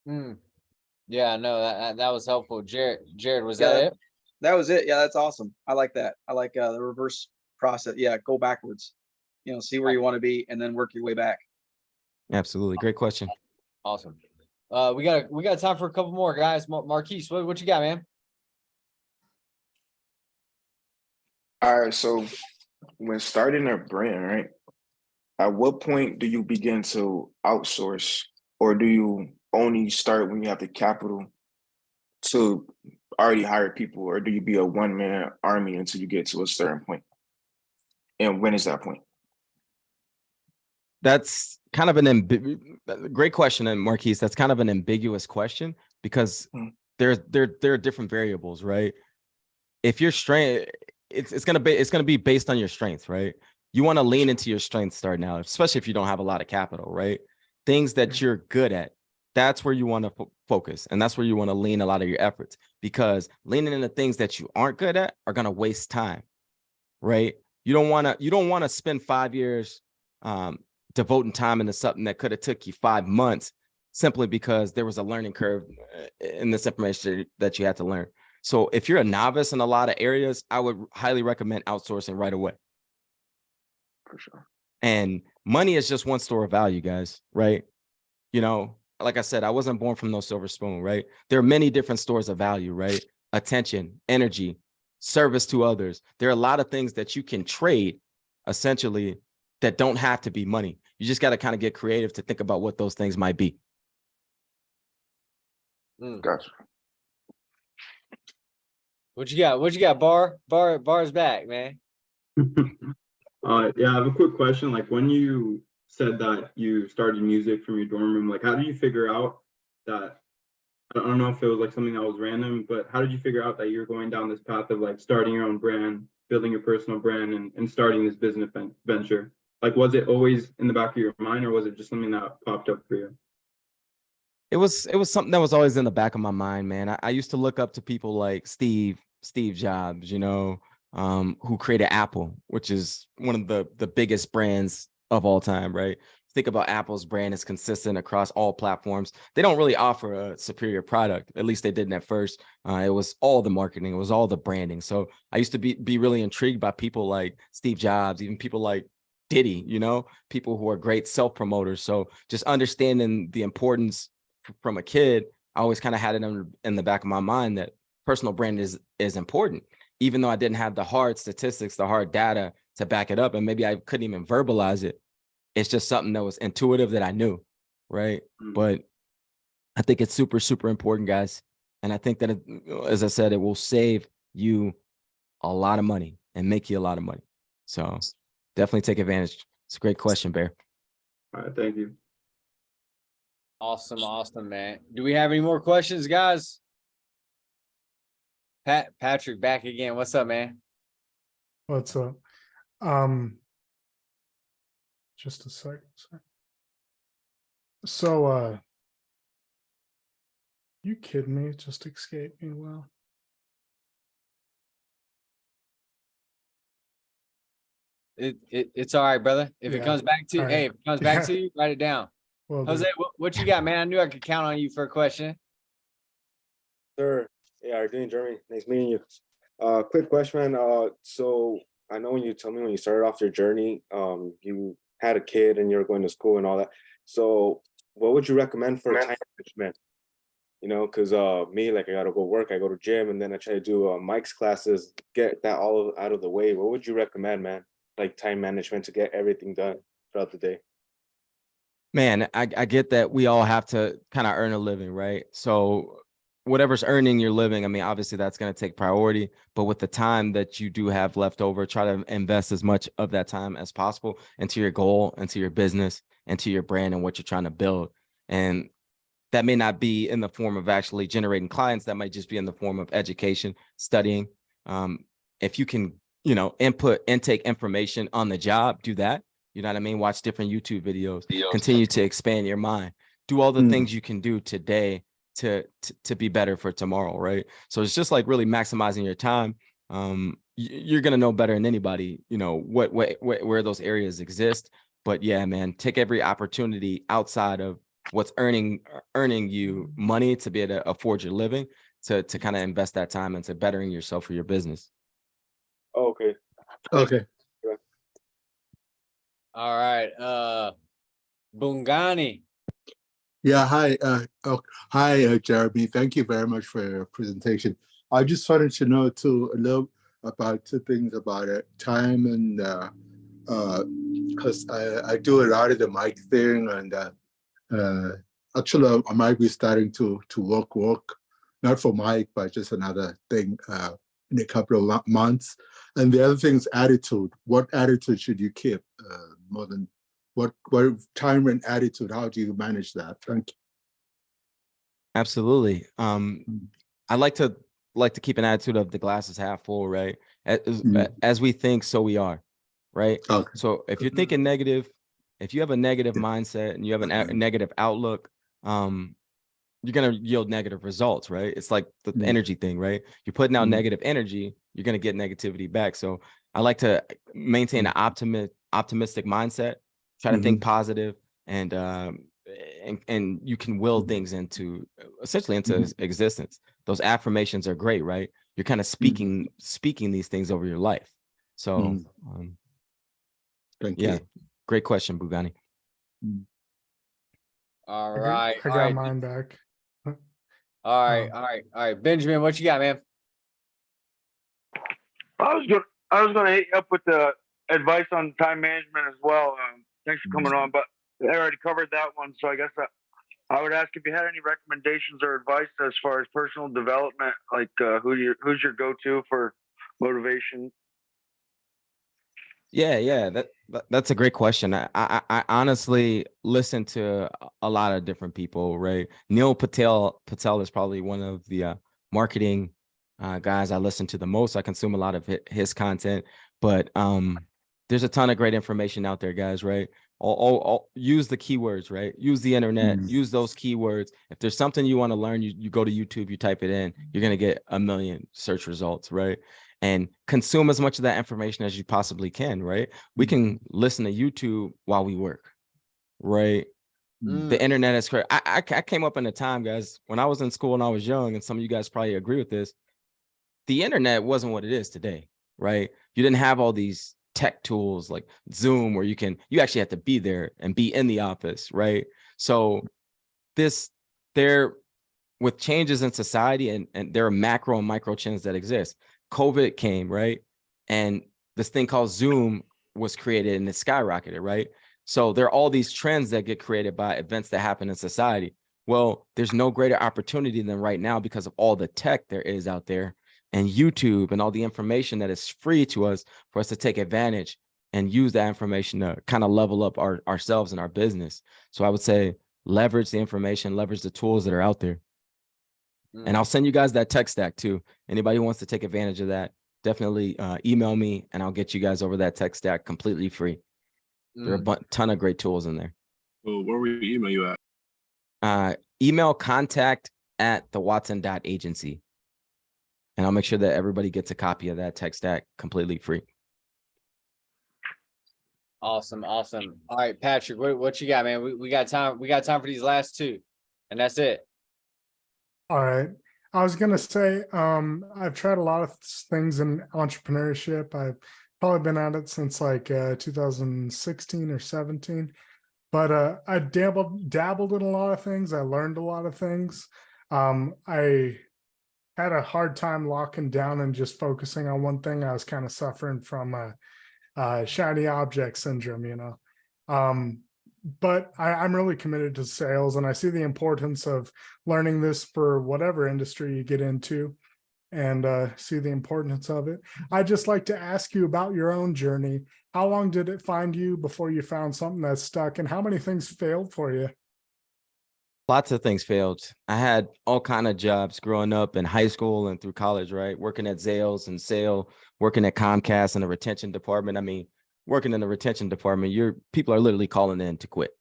Yeah, no, that was helpful. Jared, was that it? That was it. Yeah, that's awesome. I like that. I like the reverse process. Yeah, go backwards. See where you want to be and then work your way back. Absolutely. Great question. Awesome. We got time for a couple more, guys. Marquise, what you got, man? All right. So when starting a brand, right? At what point do you begin to outsource, or do you only start when you have the capital to already hire people, or do you be a one-man army until you get to a certain point? And when is that point? That's kind of great question, and Marquise, that's kind of an ambiguous question because there are different variables, right? If your strength, it's gonna be based on your strengths, right? You want to lean into your strengths starting out, especially if you don't have a lot of capital, right? Things that you're good at, that's where you want to focus, and that's where you want to lean a lot of your efforts, because leaning into things that you aren't good at are gonna waste time, right? You don't want to spend 5 years devoting time into something that could have took you 5 months simply because there was a learning curve in this information that you had to learn. So if you're a novice in a lot of areas, I would highly recommend outsourcing right away. For sure. And money is just one store of value, guys, right? Like I said, I wasn't born from no silver spoon, right? There are many different stores of value, right? Attention, energy, service to others. There are a lot of things that you can trade essentially that don't have to be money. You just got to kind of get creative to think about what those things might be. Gotcha. What you got? Bar's back, man. Yeah, I have a quick question. Like, when you said that you started music from your dorm room, like, how did you figure out that? I don't know if it was like something that was random, but how did you figure out that you're going down this path of like starting your own brand, building your personal brand, and starting this business venture? Like, was it always in the back of your mind, or was it just something that popped up for you? It was something that was always in the back of my mind, man. I used to look up to people like Steve Jobs, who created Apple, which is one of the biggest brands of all time, right? Think about Apple's brand is consistent across all platforms. They don't really offer a superior product. At least they didn't at first. It was all the marketing. It was all the branding. So I used to be really intrigued by people like Steve Jobs, even people like Diddy, people who are great self-promoters. So just understanding the importance from a kid, I always kind of had it in the back of my mind that personal brand is important, even though I didn't have the hard statistics, the hard data to back it up. And maybe I couldn't even verbalize it. It's just something that was intuitive that I knew, right? But I think it's super, super important, guys. And I think that, as I said, it will save you a lot of money and make you a lot of money. So definitely take advantage. It's a great question, Bear. All right, thank you. Awesome, man. Do we have any more questions, guys? Patrick back again. What's up, man? What's up? Just a second. So, you kidding me? It just escaped me. Well, it's all right, brother. If it comes back to you, hey, if it comes back to you, write it down. Well, Jose, what you got, man? I knew I could count on you for a question. Sir, Yeah, how are you doing, Jeremy? Nice meeting you. Quick question. So I know when you told me when you started off your journey, you had a kid and you're going to school and all that. So what would you recommend for time management? You know, because me, like I gotta go work, I go to gym, and then I try to do Mike's classes, get that all out of the way. What would you recommend, man? Like time management to get everything done throughout the day. Man, I get that we all have to kind of earn a living, right? So whatever's earning your living, I mean, obviously that's going to take priority, but with the time that you do have left over, try to invest as much of that time as possible into your goal, into your business, into your brand and what you're trying to build. And that may not be in the form of actually generating clients. That might just be in the form of education, studying. If you can, you know, intake information on the job, do that. You know what I mean? Watch different YouTube videos, continue to expand your mind, do all the things you can do today to be better for tomorrow, right? So it's just like really maximizing your time. You're going to know better than anybody, you know, where those areas exist. But yeah, man, take every opportunity outside of what's earning you money to be able to afford your living to kind of invest that time into bettering yourself for your business. Oh, okay. Okay. All right. Bungani. Yeah, hi. Hi, Jeremy. Thank you very much for your presentation. I just wanted to know too a little about two things about it, time and because I do a lot of the mic thing and actually I might be starting to work not for mic but just another thing in a couple of months. And the other thing is attitude. What attitude should you keep more than what time and attitude? How do you manage that? Thank you. Absolutely. I like to keep an attitude of the glass is half full, right? As we think, so we are, right? Okay. So if you're thinking negative, if you have a negative mindset and you have a negative outlook, you're going to yield negative results, right? It's like the energy thing, right? You're putting out negative energy, you're going to get negativity back. So I like to maintain an optimistic mindset, try to think positive, and you can will things into essentially into existence. Those affirmations are great, right? You're kind of speaking these things over your life. So Thank yeah, you. great question, Bugani. All right. I got mine back. All right. Benjamin, what you got, man? I was gonna hit you up with the advice on time management as well. Thanks for coming on, but I already covered that one. So I guess I would ask if you had any recommendations or advice as far as personal development, like who's your go-to for motivation? Yeah, that's a great question. I honestly listen to a lot of different people, right? Neil Patel is probably one of the marketing guys I listen to the most. I consume a lot of his content, but there's a ton of great information out there, guys, right? Use the keywords, right? Use the internet, use those keywords. If there's something you want to learn, you go to YouTube, you type it in, you're going to get a million search results, right? And consume as much of that information as you possibly can, right? We can listen to YouTube while we work, right? The internet is crazy. I came up in a time, guys, when I was in school and I was young, and some of you guys probably agree with this. The internet wasn't what it is today, right? You didn't have all these tech tools like Zoom where you actually have to be there and be in the office, right? So with changes in society and there are macro and micro trends that exist. COVID came, right? And this thing called Zoom was created and it skyrocketed, right? So there are all these trends that get created by events that happen in society. Well, there's no greater opportunity than right now because of all the tech there is out there and YouTube and all the information that is free to us for us to take advantage and use that information to kind of level up ourselves and our business. So I would say leverage the information, leverage the tools that are out there. And I'll send you guys that tech stack too. Anybody who wants to take advantage of that, definitely email me and I'll get you guys over that tech stack completely free. There are a ton of great tools in there. Well, where will we email you at? Email contact@thewatson.agency. And I'll make sure that everybody gets a copy of that tech stack completely free. Awesome. All right, Patrick, what you got, man? We got time. We got time for these last two, and that's it. All right. I was gonna say, I've tried a lot of things in entrepreneurship. I've probably been at it since like 2016 or 17. But I dabbled in a lot of things. I learned a lot of things. I had a hard time locking down and just focusing on one thing. I was kind of suffering from shiny object syndrome, you know. But I'm really committed to sales, and I see the importance of learning this for whatever industry you get into, and see the importance of it. I'd just like to ask you about your own journey. How long did it find you before you found something that stuck, and how many things failed for you? Lots of things failed. I had all kind of jobs growing up in high school and through college, right? Working at Zales and Sale, working at Comcast in the retention department. I mean, working in the retention department, people are literally calling in to quit.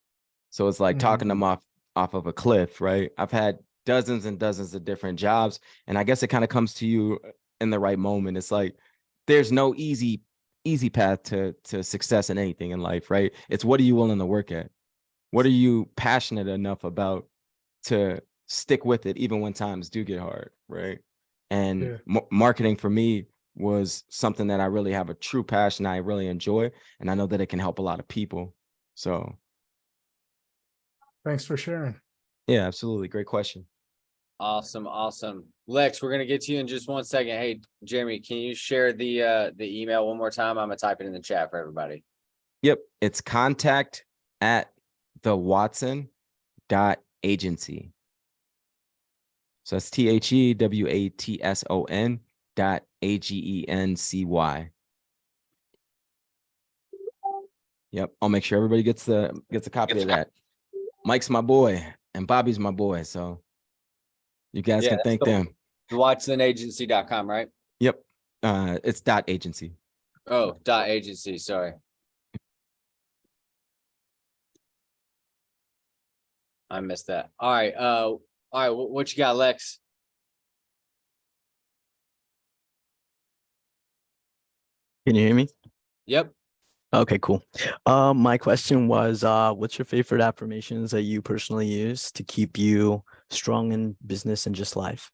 So it's like talking them off of a cliff, right? I've had dozens and dozens of different jobs, and I guess it kind of comes to you in the right moment. It's like there's no easy path to success in anything in life, right? It's what are you willing to work at? What are you passionate enough about to stick with it even when times do get hard, right? And marketing for me was something that I really have a true passion I really enjoy, and I know that it can help a lot of people. So thanks for sharing. Yeah, absolutely. Great question. Awesome. Lex, we're gonna get to you in just 1 second. Hey, Jeremy, can you share the email one more time? I'm gonna type it in the chat for everybody. Yep, it's contact@thewatson.agency. So that's THEWATSON.AGENCY. Yep, I'll make sure everybody gets a copy of that. Mike's my boy and Bobby's my boy, so you guys can thank them. WatsonAgency.com, right? Yep, it's .agency. Oh, .agency. Sorry. I missed that. All right. What you got, Lex? Can you hear me? Yep. Okay, cool. My question was, what's your favorite affirmations that you personally use to keep you strong in business and just life?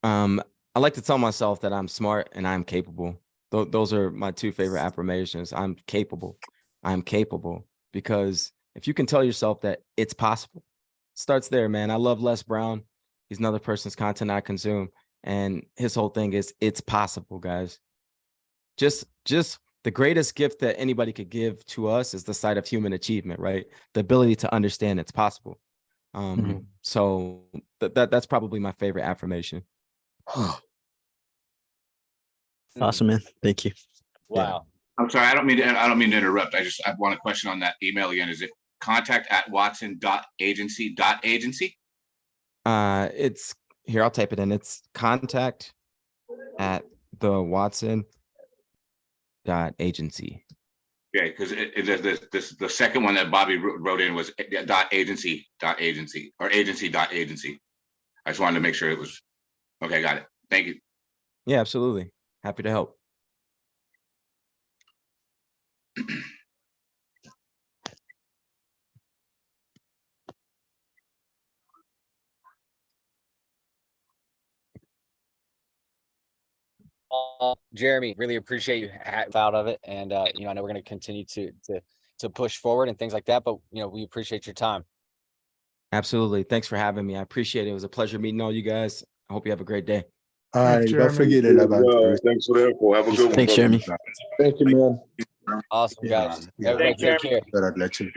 I like to tell myself that I'm smart and I'm capable. Those are my two favorite affirmations. I'm capable, because if you can tell yourself that it's possible, it starts there, man. I love Les Brown. He's another person's content I consume, and his whole thing is it's possible, guys. Just the greatest gift that anybody could give to us is the sight of human achievement, right? The ability to understand it's possible. So that's probably my favorite affirmation. Awesome, man. Thank you. Wow. Yeah. I'm sorry, I don't mean to interrupt. I want a question on that email again. Is it contact@watson.agency.agency? It's here, I'll type it in. It's contact@thewatson.agency. Okay, because the second one that Bobby wrote in was .agency or agency.agency. I just wanted to make sure it was okay. Got it. Thank you. Yeah, absolutely. Happy to help. Jeremy, really appreciate you out of it, and I know we're going to continue to push forward and things like that, but we appreciate your time. Absolutely. Thanks for having me. I appreciate it. It was a pleasure meeting all you guys. I hope you have a great day. All right, don't forget it about thanks for the info. Have a good one. Thanks, Jeremy. Thank you, man. Awesome, guys. Everybody take care. But I'd let you.